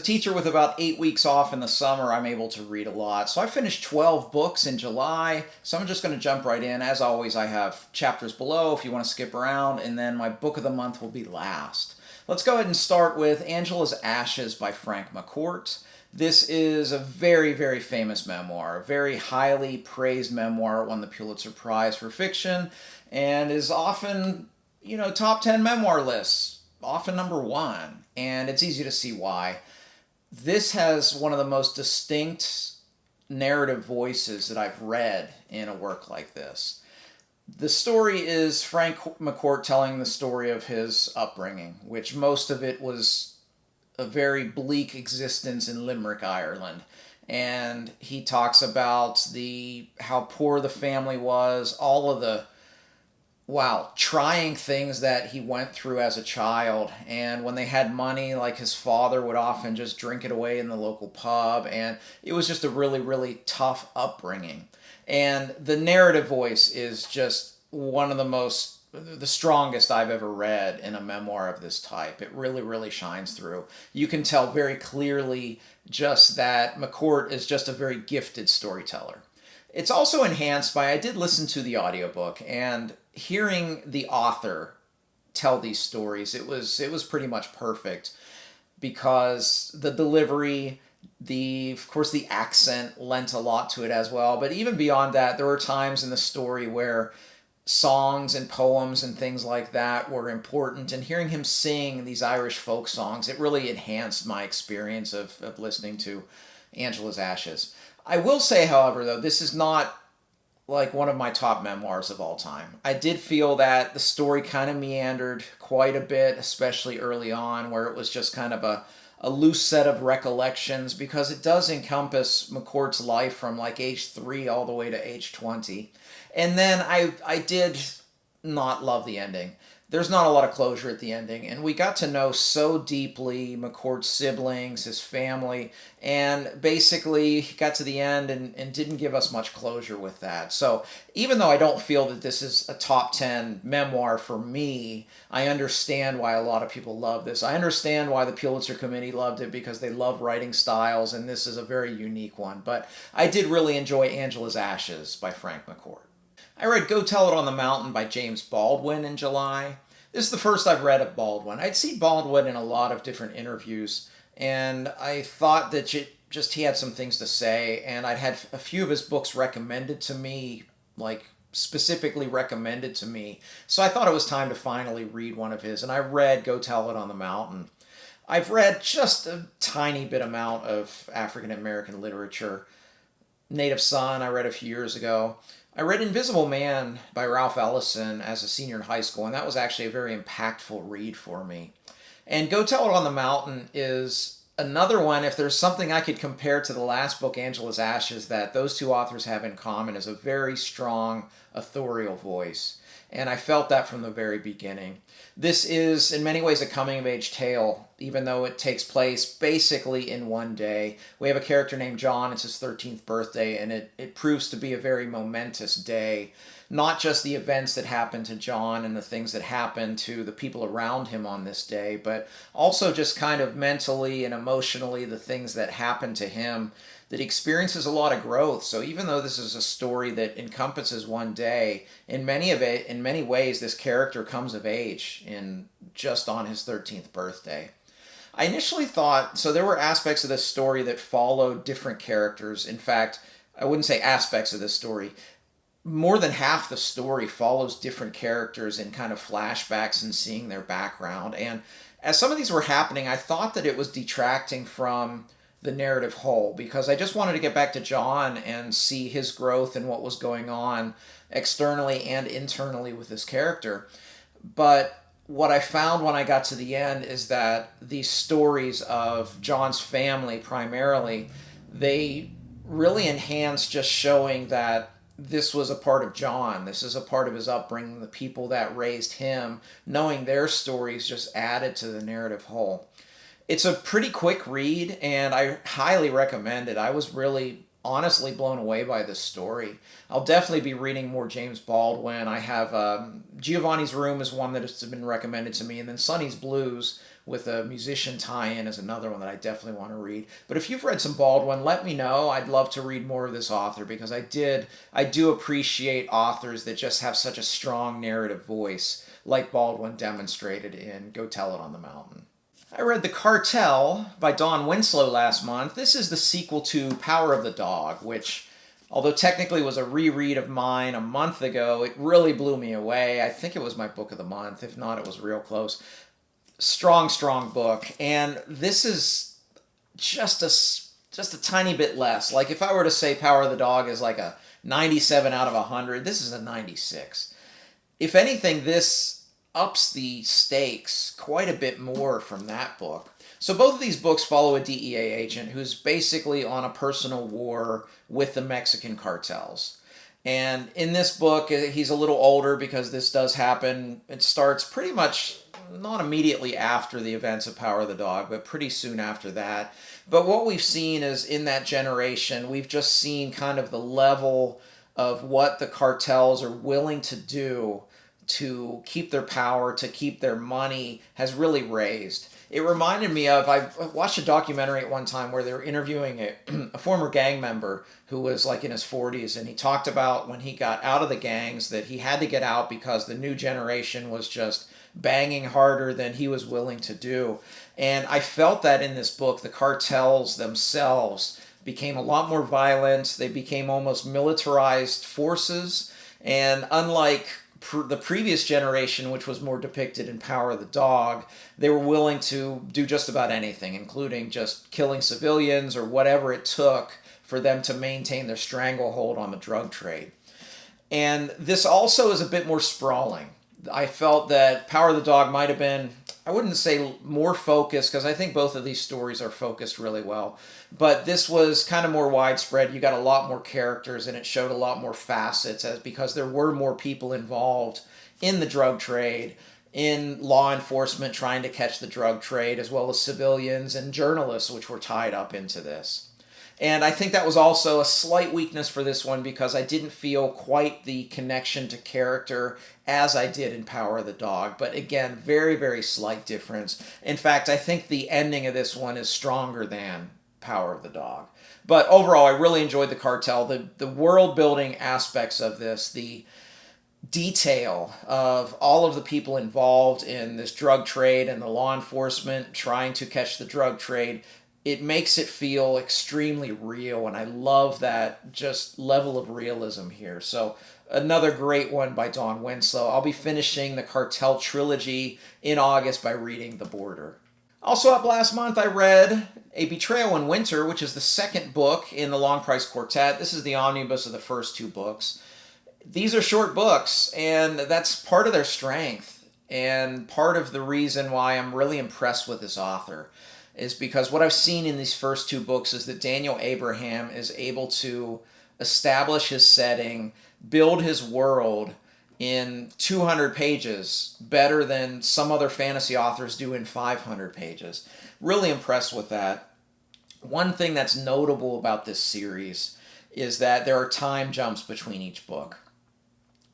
a teacher with about 8 weeks off in the summer, I'm able to read a lot. So I finished 12 books in July. So I'm just going to jump right in. As always, I have chapters below if you want to skip around, and then my book of the month will be last. Let's go ahead and start with Angela's Ashes by Frank McCourt. This is a very, very famous memoir, a very highly praised memoir. It won the Pulitzer Prize for fiction and is often, top 10 memoir lists, often number one. And it's easy to see why. This has one of the most distinct narrative voices that I've read in a work like this. The story is Frank McCourt telling the story of his upbringing, which most of it was a very bleak existence in Limerick, Ireland. And he talks about how poor the family was, all of the trying things that he went through as a child. And when they had money, like his father would often just drink it away in the local pub. And it was just a really, really tough upbringing. And the narrative voice is just one of the strongest I've ever read in a memoir of this type. It really, really shines through. You can tell very clearly just that McCourt is just a very gifted storyteller. It's also enhanced by, I did listen to the audiobook, and hearing the author tell these stories, it was pretty much perfect, because the delivery, of course the accent lent a lot to it as well. But even beyond that, there were times in the story where songs and poems and things like that were important, and hearing him sing these Irish folk songs, it really enhanced my experience of listening to Angela's Ashes. I will say, however, though, this is not like one of my top memoirs of all time. I did feel that the story kind of meandered quite a bit, especially early on, where it was just kind of a loose set of recollections, because it does encompass McCourt's life from like age 3 all the way to age 20. And then I did not love the ending. There's not a lot of closure at the ending, and we got to know so deeply McCourt's siblings, his family, and basically he got to the end and didn't give us much closure with that. So even though I don't feel that this is a top 10 memoir for me, I understand why a lot of people love this. I understand why the Pulitzer Committee loved it, because they love writing styles, and this is a very unique one. But I did really enjoy Angela's Ashes by Frank McCourt. I read Go Tell It on the Mountain by James Baldwin in July. This is the first I've read of Baldwin. I'd seen Baldwin in a lot of different interviews, and I thought that he had some things to say, and I'd had a few of his books recommended to me, like specifically recommended to me. So I thought it was time to finally read one of his, and I read Go Tell It on the Mountain. I've read just a tiny bit amount of African American literature. Native Son I read a few years ago. I read Invisible Man by Ralph Ellison as a senior in high school, and that was actually a very impactful read for me. And Go Tell It on the Mountain is another one, if there's something I could compare to the last book, Angela's Ashes, that those two authors have in common, is a very strong authorial voice. And I felt that from the very beginning. This is, in many ways, a coming-of-age tale, even though it takes place basically in one day. We have a character named John. It's his 13th birthday, and it proves to be a very momentous day. Not just the events that happen to John and the things that happen to the people around him on this day, but also just kind of mentally and emotionally the things that happen to him, that he experiences a lot of growth. So even though this is a story that encompasses one day, in many ways, this character comes of age just on his 13th birthday. I initially thought, so there were aspects of this story that followed different characters. In fact, I wouldn't say aspects of this story. More than half the story follows different characters in kind of flashbacks and seeing their background. And as some of these were happening, I thought that it was detracting from the narrative whole, because I just wanted to get back to John and see his growth and what was going on externally and internally with this character. But what I found when I got to the end is that these stories of John's family primarily, they really enhance just showing that this was a part of John. This is a part of his upbringing. The people that raised him, knowing their stories just added to the narrative whole. It's a pretty quick read, and I highly recommend it. I was really honestly blown away by this story. I'll definitely be reading more James Baldwin. I have Giovanni's Room is one that has been recommended to me, and then Sonny's Blues, with a musician tie-in is another one that I definitely want to read. But if you've read some Baldwin, let me know. I'd love to read more of this author because I do appreciate authors that just have such a strong narrative voice, like Baldwin demonstrated in Go Tell It on the Mountain. I read The Cartel by Don Winslow last month. This is the sequel to Power of the Dog, which, although technically was a reread of mine a month ago, it really blew me away. I think it was my book of the month. If not, it was real close. Strong, strong book. And this is just a tiny bit less. Like if I were to say Power of the Dog is like a 97 out of 100, this is a 96. If anything, this ups the stakes quite a bit more from that book. So both of these books follow a DEA agent who's basically on a personal war with the Mexican cartels. And in this book, he's a little older because this does happen. It starts pretty much not immediately after the events of Power of the Dog, but pretty soon after that. But what we've seen is in that generation, we've just seen kind of the level of what the cartels are willing to do to keep their power, to keep their money, has really raised. It reminded me of, I watched a documentary at one time where they were interviewing a former gang member who was like in his 40s, and he talked about when he got out of the gangs that he had to get out because the new generation was just banging harder than he was willing to do. And I felt that in this book. The cartels themselves became a lot more violent. They became almost militarized forces, and unlike the previous generation, which was more depicted in Power of the Dog, they were willing to do just about anything, including just killing civilians or whatever it took for them to maintain their stranglehold on the drug trade. And this also is a bit more sprawling. I felt that Power of the Dog might have been, I wouldn't say more focused, because I think both of these stories are focused really well. But this was kind of more widespread. You got a lot more characters, and it showed a lot more facets because there were more people involved in the drug trade, in law enforcement trying to catch the drug trade, as well as civilians and journalists, which were tied up into this. And I think that was also a slight weakness for this one because I didn't feel quite the connection to character as I did in Power of the Dog. But again, very, very slight difference. In fact, I think the ending of this one is stronger than Power of the Dog. But overall, I really enjoyed The Cartel. The world-building aspects of this, the detail of all of the people involved in this drug trade and the law enforcement trying to catch the drug trade, it makes it feel extremely real, and I love that just level of realism here. So another great one by Don Winslow. I'll be finishing the Cartel trilogy in August by reading The Border. Also up last month, I read A Betrayal in Winter, which is the second book in the Long Price Quartet. This is the omnibus of the first two books. These are short books, and that's part of their strength, and part of the reason why I'm really impressed with this author is because what I've seen in these first two books is that Daniel Abraham is able to establish his setting, build his world in 200 pages better than some other fantasy authors do in 500 pages. Really impressed with that. One thing that's notable about this series is that there are time jumps between each book.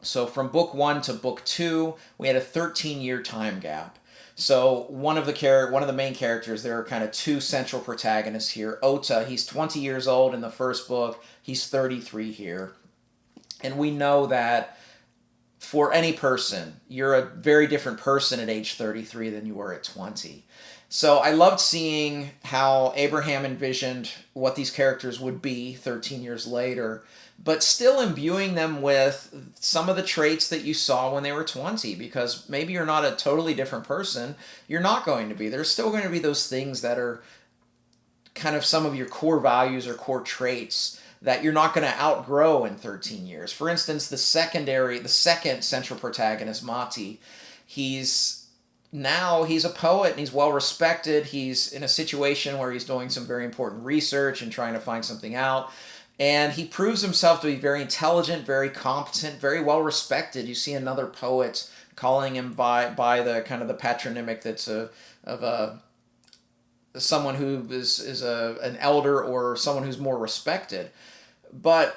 So from book 1 to book 2, we had a 13-year time gap. So one of the main characters, there are kind of two central protagonists here. Ota, he's 20 years old in the first book. He's 33 here. And we know that for any person, you're a very different person at age 33 than you were at 20. So I loved seeing how Abraham envisioned what these characters would be 13 years later, but still imbuing them with some of the traits that you saw when they were 20, because maybe you're not a totally different person. You're not going to be. There's still going to be those things that are kind of some of your core values or core traits that you're not going to outgrow in 13 years. For instance, the second central protagonist, Mati, he's a poet and he's well respected. He's in a situation where he's doing some very important research and trying to find something out. And he proves himself to be very intelligent, very competent, very well respected. You see another poet calling him by the kind of the patronymic that's someone who is an elder or someone who's more respected. But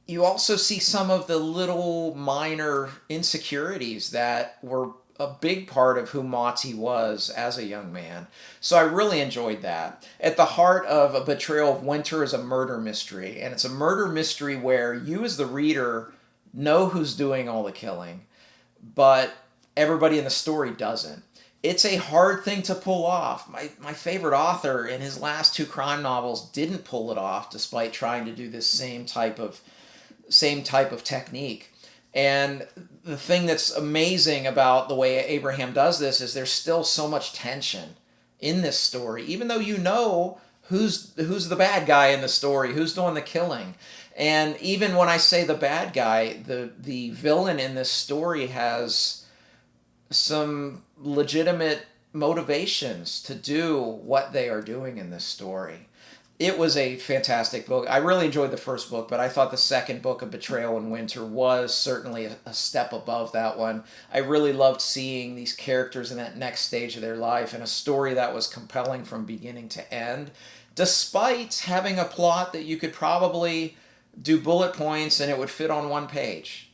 you also see some of the little minor insecurities that were a big part of who Mati was as a young man. So I really enjoyed that. At the heart of A Betrayal of Winter is a murder mystery, and it's a murder mystery where you as the reader know who's doing all the killing, but everybody in the story doesn't. It's a hard thing to pull off. My favorite author in his last 2 crime novels didn't pull it off despite trying to do this same type of technique. And the thing that's amazing about the way Abraham does this is there's still so much tension in this story, even though you know who's the bad guy in the story, who's doing the killing. And even when I say the bad guy, the villain in this story has some legitimate motivations to do what they are doing in this story. It was a fantastic book. I really enjoyed the first book, but I thought the second book of Betrayal in Winter was certainly a step above that one. I really loved seeing these characters in that next stage of their life and a story that was compelling from beginning to end, despite having a plot that you could probably do bullet points and it would fit on one page.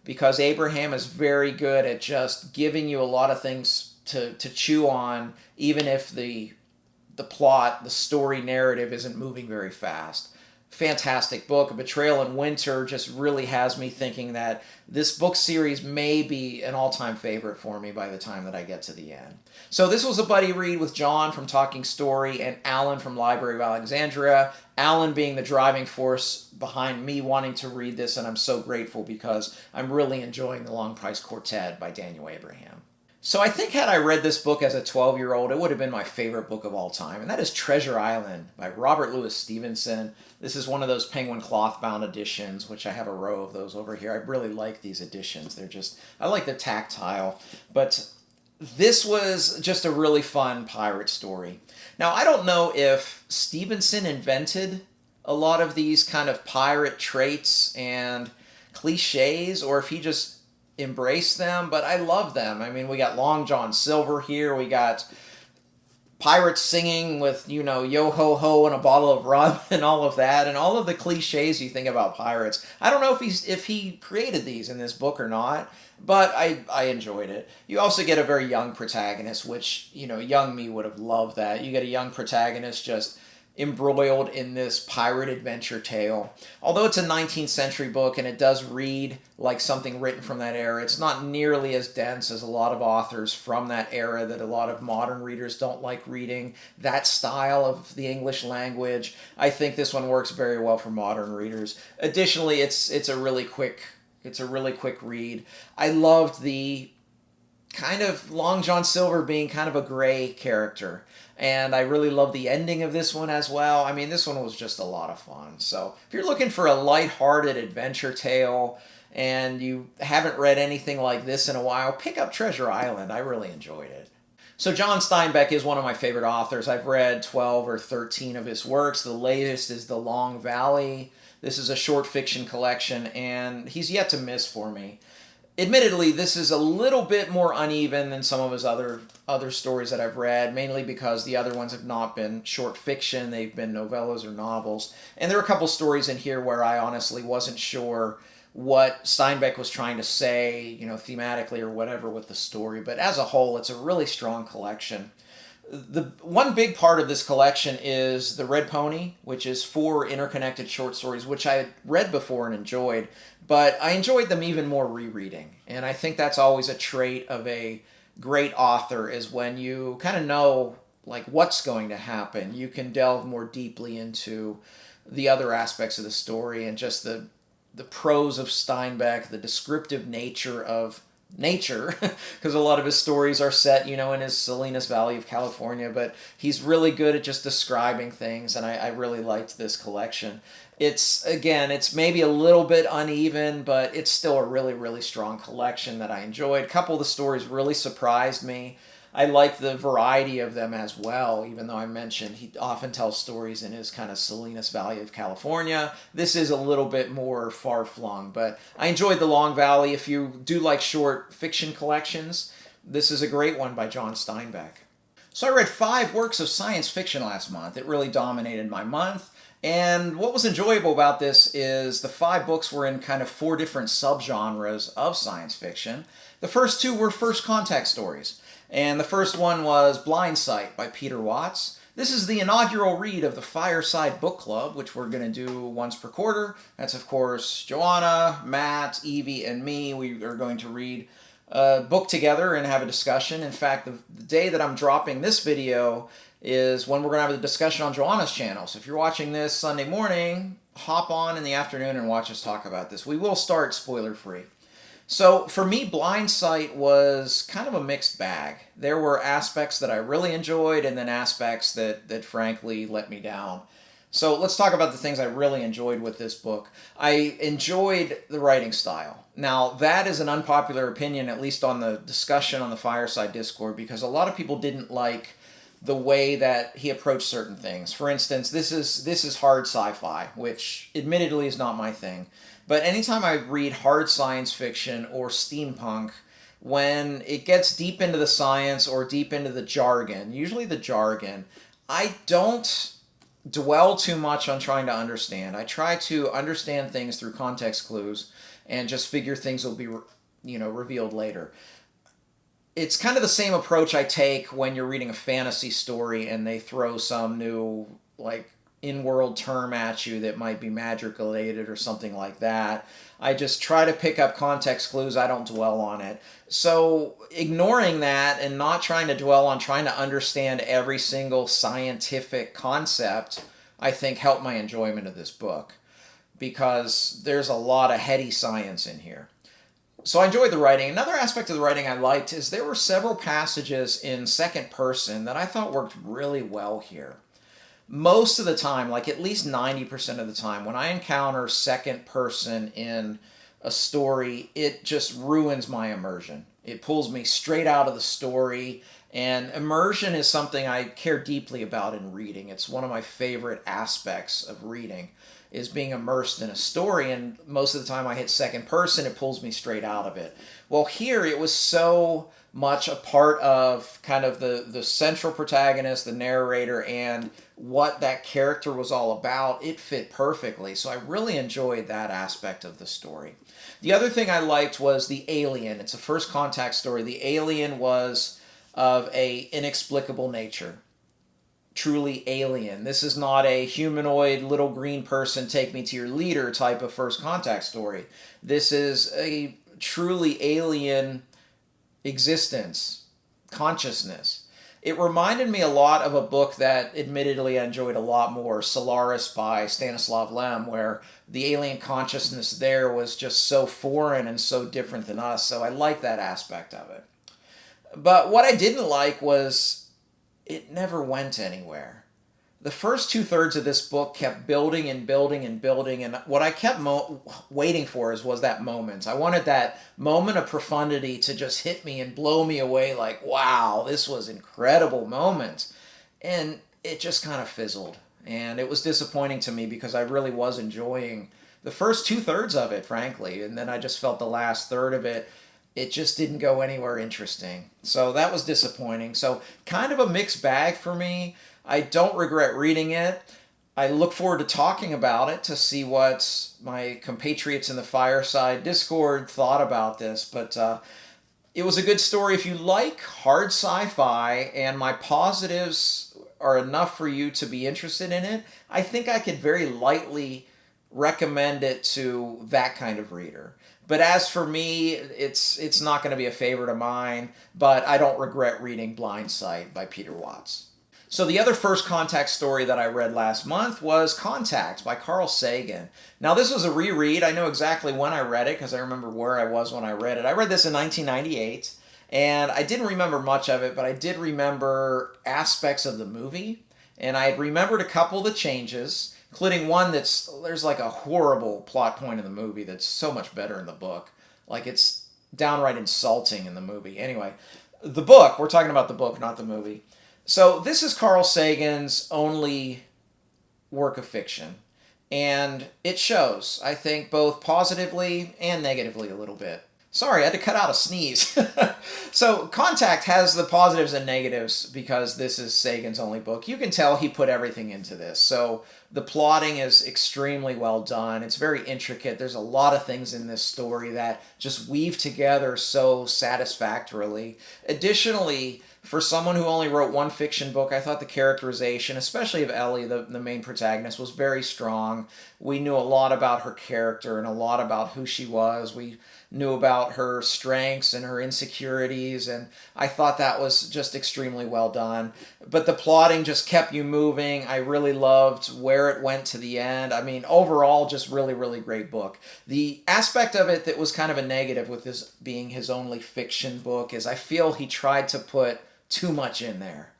Because Abraham is very good at just giving you a lot of things to chew on, even if the plot, the story narrative isn't moving very fast. Fantastic book. A Betrayal in Winter just really has me thinking that this book series may be an all-time favorite for me by the time that I get to the end. So this was a buddy read with John from Talking Story and Alan from Library of Alexandria. Alan being the driving force behind me wanting to read this, and I'm so grateful because I'm really enjoying The Long Price Quartet by Daniel Abraham. So I think had I read this book as a 12-year-old, it would have been my favorite book of all time, and that is Treasure Island by Robert Louis Stevenson. This is one of those Penguin cloth-bound editions, which I have a row of those over here. I really like these editions. I like the tactile, but this was just a really fun pirate story. Now, I don't know if Stevenson invented a lot of these kind of pirate traits and cliches, or if he just embrace them, but I love them. I mean, we got Long John Silver here. We got pirates singing with, yo ho ho and a bottle of rum and all of that, and all of the cliches you think about pirates. I don't know if he created these in this book or not, but I enjoyed it. You also get a very young protagonist, which, young me would have loved that. You get a young protagonist just embroiled in this pirate adventure tale. Although it's a 19th century book and it does read like something written from that era, it's not nearly as dense as a lot of authors from that era that a lot of modern readers don't like reading that style of the English language. I think this one works very well for modern readers. Additionally, it's a really quick read. I loved the kind of Long John Silver being kind of a gray character. And I really love the ending of this one as well. I mean, this one was just a lot of fun. So if you're looking for a lighthearted adventure tale and you haven't read anything like this in a while, pick up Treasure Island. I really enjoyed it. So John Steinbeck is one of my favorite authors. I've read 12 or 13 of his works. The latest is The Long Valley. This is a short fiction collection, and he's yet to miss for me. Admittedly, this is a little bit more uneven than some of his other stories that I've read, mainly because the other ones have not been short fiction. They've been novellas or novels. And there are a couple stories in here where I honestly wasn't sure what Steinbeck was trying to say, thematically or whatever with the story. But as a whole, it's a really strong collection. The one big part of this collection is The Red Pony, which is 4 interconnected short stories, which I had read before and enjoyed, but I enjoyed them even more rereading. And I think that's always a trait of a great author, is when you kind of know what's going to happen, you can delve more deeply into the other aspects of the story and just the prose of Steinbeck, the descriptive nature of nature, because a lot of his stories are set, in his Salinas Valley of California, but he's really good at just describing things, and I really liked this collection. It's maybe a little bit uneven, but it's still a really, really strong collection that I enjoyed. A couple of the stories really surprised me. I like the variety of them as well, even though I mentioned he often tells stories in his kind of Salinas Valley of California. This is a little bit more far-flung, but I enjoyed The Long Valley. If you do like short fiction collections, this is a great one by John Steinbeck. So I read 5 works of science fiction last month. It really dominated my month. And what was enjoyable about this is the 5 books were in kind of 4 different subgenres of science fiction. The first 2 were first contact stories. And the first one was Blind Sight by Peter Watts. This is the inaugural read of the Fireside Book Club, which we're going to do once per quarter. That's, of course, Joanna, Matt, Evie, and me. We are going to read a book together and have a discussion. In fact, the day that I'm dropping this video is when we're going to have a discussion on Joanna's channel. So if you're watching this Sunday morning, hop on in the afternoon and watch us talk about this. We will start spoiler-free. So for me, Blind Sight was kind of a mixed bag. There were aspects that I really enjoyed and then aspects that frankly let me down. So let's talk about the things I really enjoyed with this book. I enjoyed the writing style. Now, that is an unpopular opinion, at least on the discussion on the Fireside Discord, because a lot of people didn't like the way that he approached certain things. For instance, this is hard sci-fi, which admittedly is not my thing. But anytime I read hard science fiction or steampunk, when it gets deep into the science or deep into the jargon, usually the jargon, I don't dwell too much on trying to understand. I try to understand things through context clues and just figure things will be, revealed later. It's kind of the same approach I take when you're reading a fantasy story and they throw some new, in-world term at you that might be magic related or something like that. I just try to pick up context clues. I don't dwell on it. So ignoring that and not trying to dwell on trying to understand every single scientific concept, I think helped my enjoyment of this book, because there's a lot of heady science in here. So I enjoyed the writing. Another aspect of the writing I liked is there were several passages in second person that I thought worked really well here. Most of the time, at least 90% of the time, when I encounter second person in a story, it just ruins my immersion. It pulls me straight out of the story, and immersion is something I care deeply about in reading. It's one of my favorite aspects of reading, is being immersed in a story, and most of the time I hit second person, it pulls me straight out of it. Well, here it was so much a part of kind of the central protagonist, the narrator, and what that character was all about. It fit perfectly, so I really enjoyed that aspect of the story. The other thing I liked was the alien. It's a first contact story. The alien was of a inexplicable nature. Truly alien. This is not a humanoid little green person take me to your leader type of first contact story. This is a truly alien existence, consciousness. It reminded me a lot of a book that admittedly I enjoyed a lot more, Solaris by Stanislav Lem, where the alien consciousness there was just so foreign and so different than us, so I like that aspect of it. But what I didn't like was it never went anywhere. The first 2/3 of this book kept building and building and building, and what I kept waiting for was that moment. I wanted that moment of profundity to just hit me and blow me away like, wow, this was an incredible moment. And it just kind of fizzled. And it was disappointing to me because I really was enjoying the first 2/3 of it, frankly. And then I just felt the last third of it, it just didn't go anywhere interesting. So that was disappointing. So kind of a mixed bag for me. I don't regret reading it. I look forward to talking about it to see what my compatriots in the Fireside Discord thought about this. But it was a good story. If you like hard sci-fi and my positives are enough for you to be interested in it, I think I could very lightly recommend it to that kind of reader. But as for me, it's not going to be a favorite of mine, but I don't regret reading Blind Sight by Peter Watts. So the other first contact story that I read last month was Contact by Carl Sagan. Now this was a reread. I know exactly when I read it because I remember where I was when I read it. I read this in 1998, and I didn't remember much of it, but I did remember aspects of the movie, and I had remembered a couple of the changes, including one there's like a horrible plot point in the movie that's so much better in the book. Like it's downright insulting in the movie. Anyway, the book, we're talking about the book, not the movie. So this is Carl Sagan's only work of fiction, and it shows, I think, both positively and negatively a little bit. Sorry, I had to cut out a sneeze. So, Contact has the positives and negatives because this is Sagan's only book. You can tell he put everything into this. So, the plotting is extremely well done. It's very intricate. There's a lot of things in this story that just weave together so satisfactorily. Additionally, for someone who only wrote one fiction book, I thought the characterization, especially of Ellie, the main protagonist, was very strong. We knew a lot about her character and a lot about who she was. We knew about her strengths and her insecurities, and I thought that was just extremely well done. But the plotting just kept you moving. I really loved where it went to the end. I mean, overall, just really, really great book. The aspect of it that was kind of a negative with this being his only fiction book is I feel he tried to put too much in there.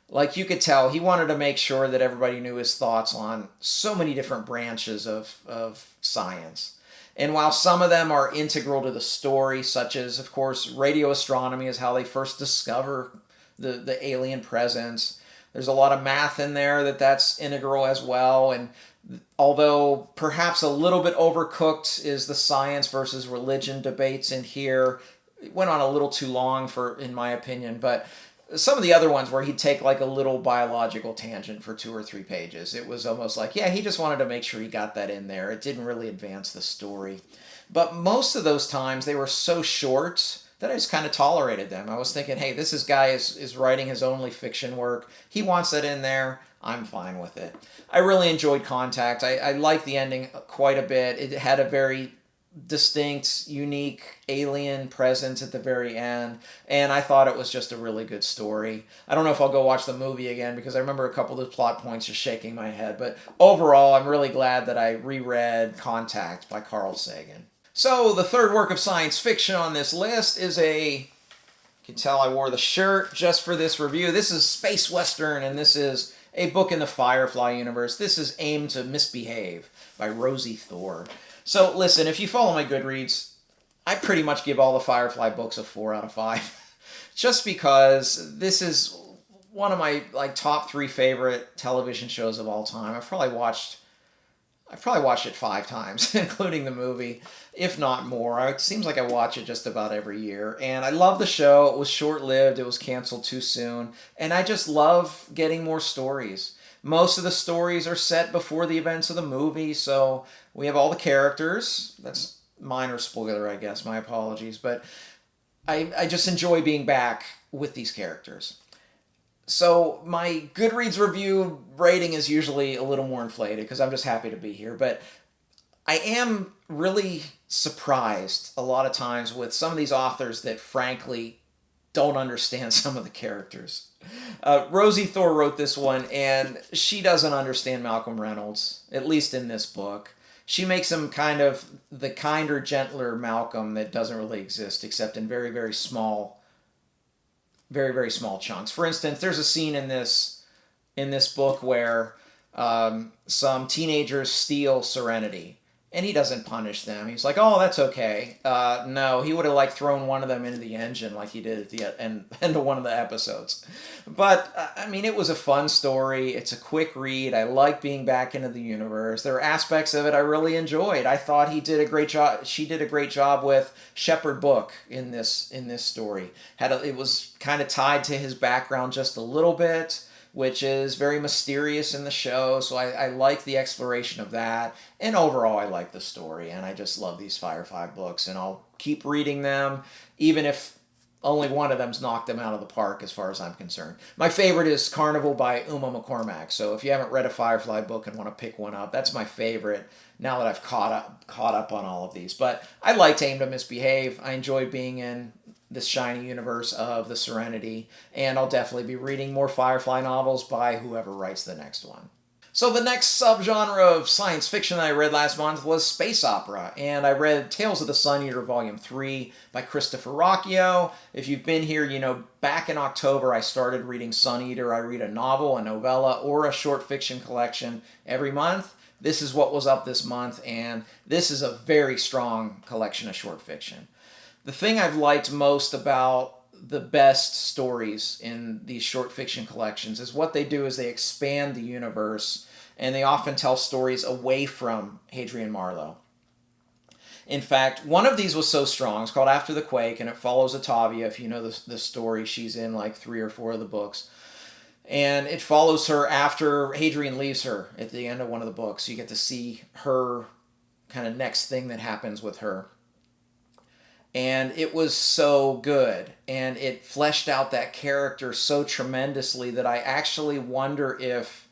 Like, you could tell he wanted to make sure that everybody knew his thoughts on so many different branches of science. And while some of them are integral to the story, such as, of course, radio astronomy is how they first discover the alien presence. There's a lot of math in there that's integral as well. And although perhaps a little bit overcooked is the science versus religion debates in here, it went on a little too long in my opinion, but some of the other ones where he'd take like a little biological tangent for 2 or 3 pages, it was almost like, yeah, he just wanted to make sure he got that in there. It didn't really advance the story. But most of those times, they were so short that I just kind of tolerated them. I was thinking, hey, this guy is writing his only fiction work. He wants that in there. I'm fine with it. I really enjoyed Contact. I liked the ending quite a bit. It had a very distinct, unique alien presence at the very end, and I thought it was just a really good story. I don't know if I'll go watch the movie again because I remember a couple of the plot points just shaking my head, but overall I'm really glad that I reread Contact by Carl Sagan. So the third work of science fiction on this list is you can tell I wore the shirt just for this review. This is Space Western, and this is a book in the Firefly universe. This is Aim to Misbehave by Rosiee Thor. So listen, if you follow my Goodreads, I pretty much give all the Firefly books a 4 out of 5. Just because this is one of my top 3 favorite television shows of all time. I've probably watched it 5 times, including the movie, if not more. It seems like I watch it just about every year. And I love the show. It was short-lived. It was canceled too soon. And I just love getting more stories. Most of the stories are set before the events of the movie, so we have all the characters. That's minor spoiler, I guess. My apologies. But I just enjoy being back with these characters. So my Goodreads review rating is usually a little more inflated because I'm just happy to be here. But I am really surprised a lot of times with some of these authors that frankly don't understand some of the characters. Rosiee Thor wrote this one, and she doesn't understand Malcolm Reynolds, at least in this book. She makes him kind of the kinder, gentler Malcolm that doesn't really exist, except in very, very small chunks. For instance, there's a scene in this book where some teenagers steal Serenity, and he doesn't punish them. He's like, oh, that's okay. No, he would have thrown one of them into the engine like he did at the end of one of the episodes. But, I mean, it was a fun story. It's a quick read. I like being back into the universe. There are aspects of it I really enjoyed. I thought he did a great job. She did a great job with Shepherd Book in this story. It was kind of tied to his background just a little bit, which is very mysterious in the show, so I like the exploration of that, and overall I like the story, and I just love these Firefly books, and I'll keep reading them, even if only one of them's knocked them out of the park as far as I'm concerned. My favorite is Carnival by Uma McCormack, so if you haven't read a Firefly book and want to pick one up, that's my favorite now that I've caught up on all of these. But I liked Aim to Misbehave. I enjoy being in this shiny universe of the Serenity, and I'll definitely be reading more Firefly novels by whoever writes the next one. So the next subgenre of science fiction that I read last month was space opera, and I read Tales of the Sun Eater Volume 3 by Christopher Ruocchio. If you've been here, you know, back in October I started reading Sun Eater. I read a novel, a novella, or a short fiction collection every month. This is what was up this month, and this is a very strong collection of short fiction. The thing I've liked most about the best stories in these short fiction collections is what they do is they expand the universe, and they often tell stories away from Hadrian Marlowe. In fact, one of these was so strong. It's called After the Quake, and it follows Otavia. If you know the story, she's in like 3 or 4 of the books. And it follows her after Hadrian leaves her at the end of one of the books. You get to see her kind of next thing that happens with her. And it was so good. And it fleshed out that character so tremendously that I actually wonder if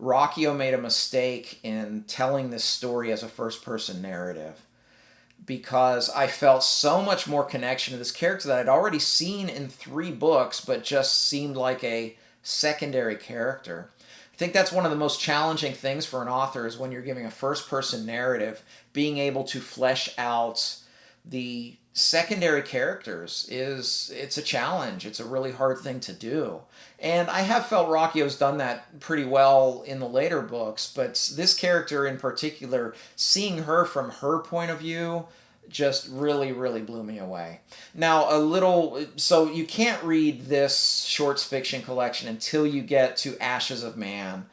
Ruocchio made a mistake in telling this story as a first-person narrative. Because I felt so much more connection to this character that I'd already seen in 3 books, but just seemed like a secondary character. I think that's one of the most challenging things for an author is when you're giving a first-person narrative, being able to flesh out the secondary characters it's a challenge. It's a really hard thing to do. And I have felt Ruocchio's done that pretty well in the later books, but this character in particular, seeing her from her point of view, just really, really blew me away. Now, so you can't read this shorts fiction collection until you get to Ashes of Man.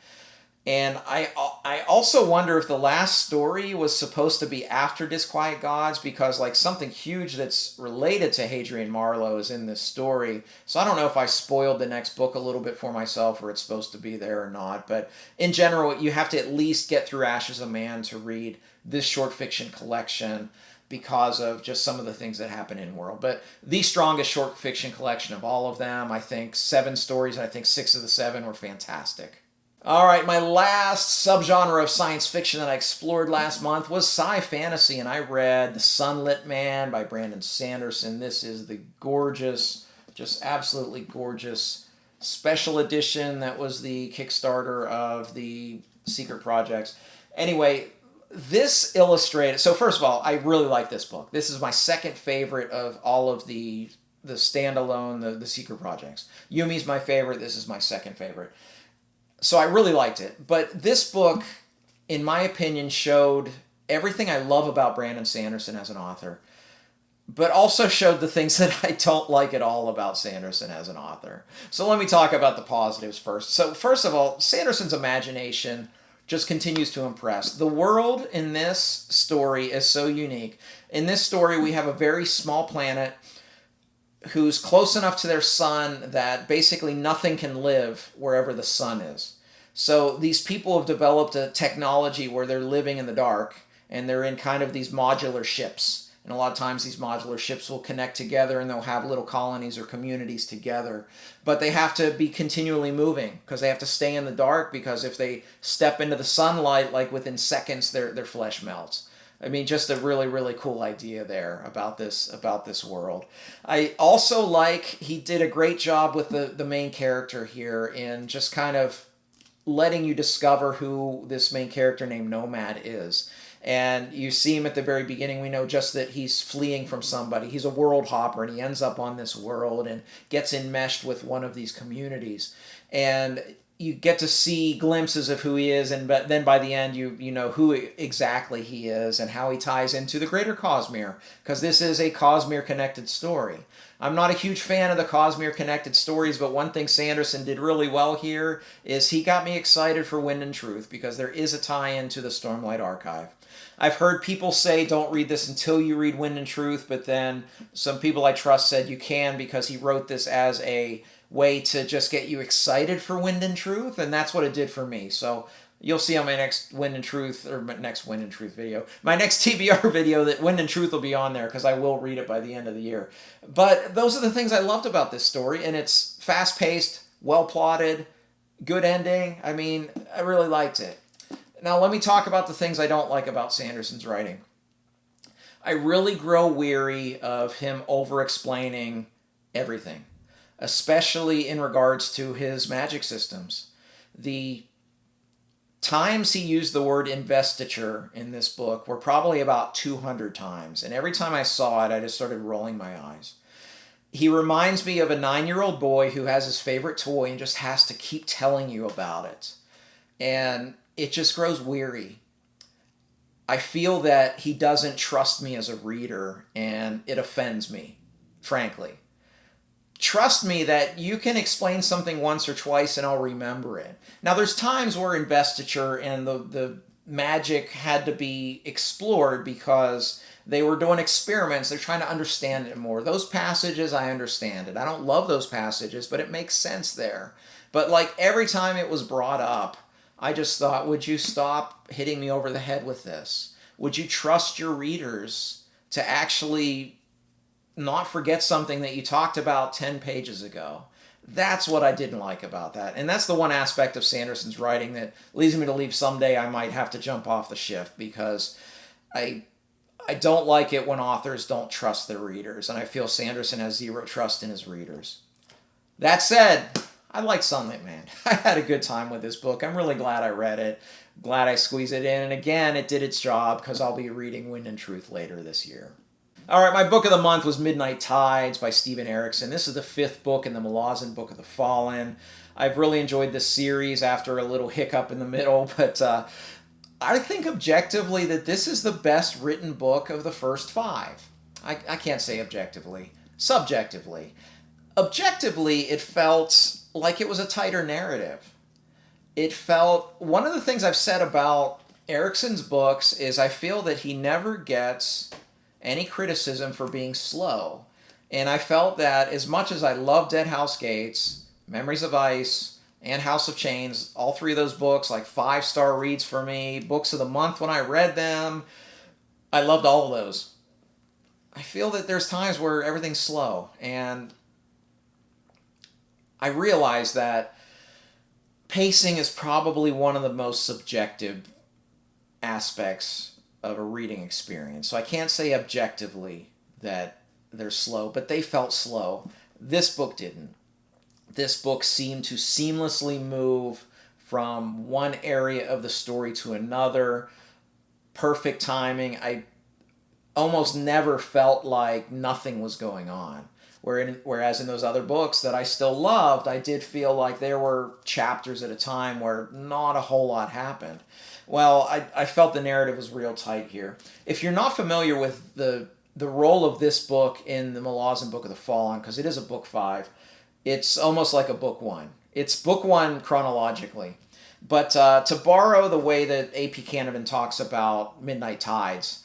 And I also wonder if the last story was supposed to be after Disquiet Gods, because like something huge that's related to Hadrian Marlowe is in this story. So I don't know if I spoiled the next book a little bit for myself or it's supposed to be there or not. But in general, you have to at least get through Ashes of Man to read this short fiction collection, because of just some of the things that happen in world. But the strongest short fiction collection of all of them, I think 7 stories, and I think 6 of the 7 were fantastic. All right, my last subgenre of science fiction that I explored last month was sci-fantasy, and I read The Sunlit Man by Brandon Sanderson. This is the gorgeous, just absolutely gorgeous special edition that was the Kickstarter of the Secret Projects. Anyway, this illustrated... So first of all, I really like this book. This is my second favorite of all of the standalone, the Secret Projects. Yumi's my favorite. This is my second favorite. So I really liked it. But this book, in my opinion, showed everything I love about Brandon Sanderson as an author, but also showed the things that I don't like at all about Sanderson as an author. So let me talk about the positives first. So first of all, Sanderson's imagination just continues to impress. The world in this story is so unique. In this story, we have a very small planet who's close enough to their sun that basically nothing can live wherever the sun is. So these people have developed a technology where they're living in the dark, and they're in kind of these modular ships. And a lot of times these modular ships will connect together and they'll have little colonies or communities together. But they have to be continually moving because they have to stay in the dark, because if they step into the sunlight, like within seconds, their flesh melts. I mean, just a really, really cool idea there about this world. I also like, he did a great job with the main character here in just kind of letting you discover who this main character named Nomad is. And you see him at the very beginning. We know just that he's fleeing from somebody. He's a world hopper, and he ends up on this world and gets enmeshed with one of these communities. And you get to see glimpses of who he is, but then by the end you know who exactly he is and how he ties into the greater Cosmere, because this is a Cosmere-connected story. I'm not a huge fan of the Cosmere-connected stories, but one thing Sanderson did really well here is he got me excited for Wind and Truth, because there is a tie-in to the Stormlight Archive. I've heard people say don't read this until you read Wind and Truth, but then some people I trust said you can, because he wrote this as a way to just get you excited for Wind and Truth, and that's what it did for me. So you'll see on my next Wind and Truth, or my next Wind and Truth video, my next TBR video, that Wind and Truth will be on there, because I will read it by the end of the year. But those are the things I loved about this story, and it's fast-paced, well-plotted, good ending. I mean, I really liked it. Now let me talk about the things I don't like about Sanderson's writing. I really grow weary of him over-explaining everything, especially in regards to his magic systems. The times he used the word investiture in this book were probably about 200 times, and every time I saw it, I just started rolling my eyes. He reminds me of a 9-year-old boy who has his favorite toy and just has to keep telling you about it. And it just grows weary. I feel that he doesn't trust me as a reader, and it offends me, frankly. Trust me that you can explain something once or twice and I'll remember it. Now, there's times where investiture and the magic had to be explored because they were doing experiments. They're trying to understand it more. Those passages, I understand it. I don't love those passages, but it makes sense there. But like every time it was brought up, I just thought, would you stop hitting me over the head with this? Would you trust your readers to actually not forget something that you talked about 10 pages ago? That's what I didn't like about that. And that's the one aspect of Sanderson's writing that leads me to believe someday I might have to jump off the ship, because I I don't like it when authors don't trust their readers, and I feel Sanderson has zero trust in his readers. That said, I like Sunlit, man. I had a good time with this book. I'm really glad I read it. Glad I squeezed it in. And again, it did its job because I'll be reading Wind and Truth later this year. All right, my book of the month was Midnight Tides by Steven Erikson. This is the 5th book in the Malazan Book of the Fallen. I've really enjoyed this series after a little hiccup in the middle, but I think objectively that this is the best written book of the first 5. I can't say objectively. Subjectively. Objectively, it felt like it was a tighter narrative. It felt... One of the things I've said about Erikson's books is I feel that he never gets any criticism for being slow. And I felt that as much as I love Dead House Gates, Memories of Ice, and House of Chains, all 3 of those books, like 5-star reads for me, books of the month when I read them, I loved all of those. I feel that there's times where everything's slow, and I realize that pacing is probably one of the most subjective aspects of a reading experience. So I can't say objectively that they're slow, but they felt slow. This book didn't. This book seemed to seamlessly move from one area of the story to another. Perfect timing. I almost never felt like nothing was going on. Whereas in those other books that I still loved, I did feel like there were chapters at a time where not a whole lot happened. Well, I felt the narrative was real tight here. If you're not familiar with the role of this book in the Malazan Book of the Fallen, because it is a book 5, it's almost like a book 1. It's book 1 chronologically. But to borrow the way that A.P. Canavan talks about Midnight Tides,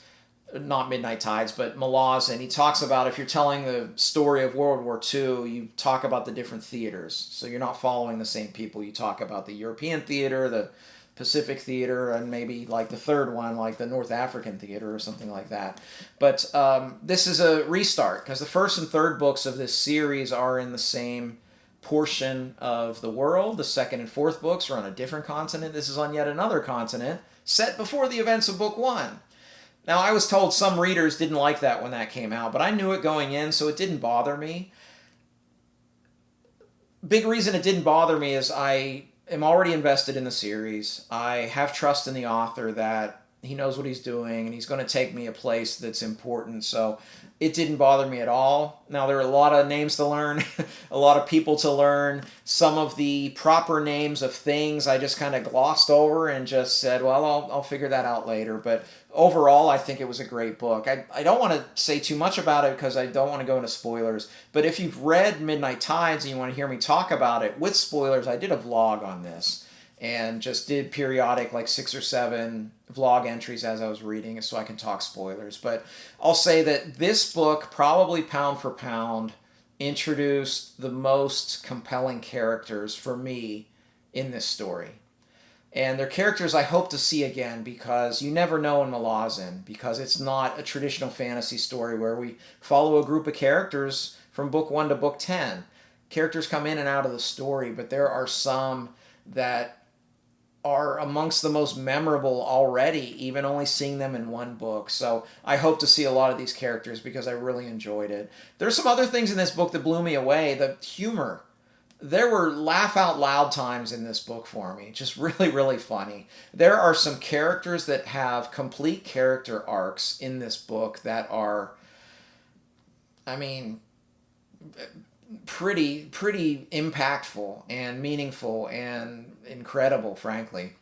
not Midnight Tides, but Malazan, he talks about if you're telling the story of World War II, you talk about the different theaters. So you're not following the same people. You talk about the European theater, the Pacific theater, and maybe like the third one, like the North African theater or something like that. But this is a restart because the first and third books of this series are in the same portion of the world. The second and fourth books are on a different continent. This is on yet another continent set before the events of book 1. Now, I was told some readers didn't like that when that came out, but I knew it going in, so it didn't bother me. Big reason it didn't bother me is I am already invested in the series. I have trust in the author that he knows what he's doing and he's going to take me a place that's important. So it didn't bother me at all. Now, there are a lot of names to learn, a lot of people to learn. Some of the proper names of things I just kind of glossed over and just said, well, I'll figure that out later. But overall, I think it was a great book. I don't want to say too much about it because I don't want to go into spoilers. But if you've read Midnight Tides and you want to hear me talk about it with spoilers, I did a vlog on this and just did periodic like 6 or 7 vlog entries as I was reading it so I can talk spoilers. But I'll say that this book, probably pound for pound, introduced the most compelling characters for me in this story. And they're characters I hope to see again because you never know in Malazan, because it's not a traditional fantasy story where we follow a group of characters from book 1 to book 10. Characters come in and out of the story, but there are some that are amongst the most memorable already, even only seeing them in one book. So I hope to see a lot of these characters because I really enjoyed it. There's some other things in this book that blew me away. The humor. There were laugh out loud times in this book for me. Just really, really funny. There are some characters that have complete character arcs in this book that are, I mean, pretty impactful and meaningful and incredible, frankly.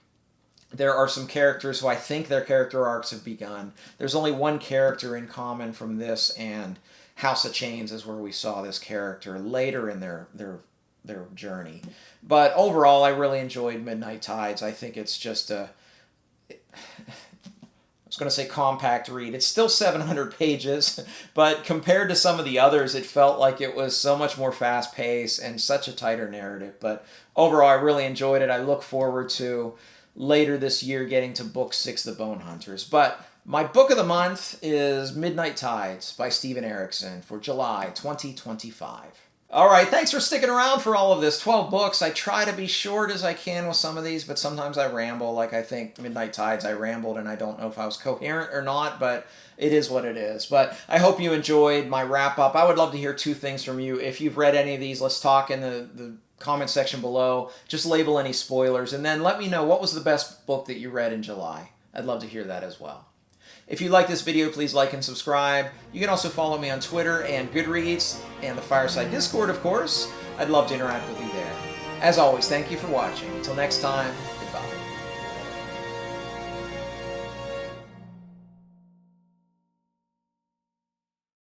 There are some characters who I think their character arcs have begun. There's only one character in common from this and House of Chains is where we saw this character later in their journey. But overall, I really enjoyed Midnight Tides. I think it's just a I was going to say compact read. It's still 700 pages, but compared to some of the others, it felt like it was so much more fast-paced and such a tighter narrative. But overall, I really enjoyed it. I look forward to later this year getting to book 6, The Bone Hunters. But my book of the month is Midnight Tides by Steven Erikson for July 2025. All right, thanks for sticking around for all of this. 12 books. I try to be short as I can with some of these, but sometimes I ramble. Like I think Midnight Tides, I rambled, and I don't know if I was coherent or not, but it is what it is. But I hope you enjoyed my wrap-up. I would love to hear 2 things from you. If you've read any of these, let's talk in the comment section below. Just label any spoilers, and then let me know what was the best book that you read in July. I'd love to hear that as well. If you like this video, please like and subscribe. You can also follow me on Twitter and Goodreads and the Fireside Discord, of course. I'd love to interact with you there. As always, thank you for watching. Until next time,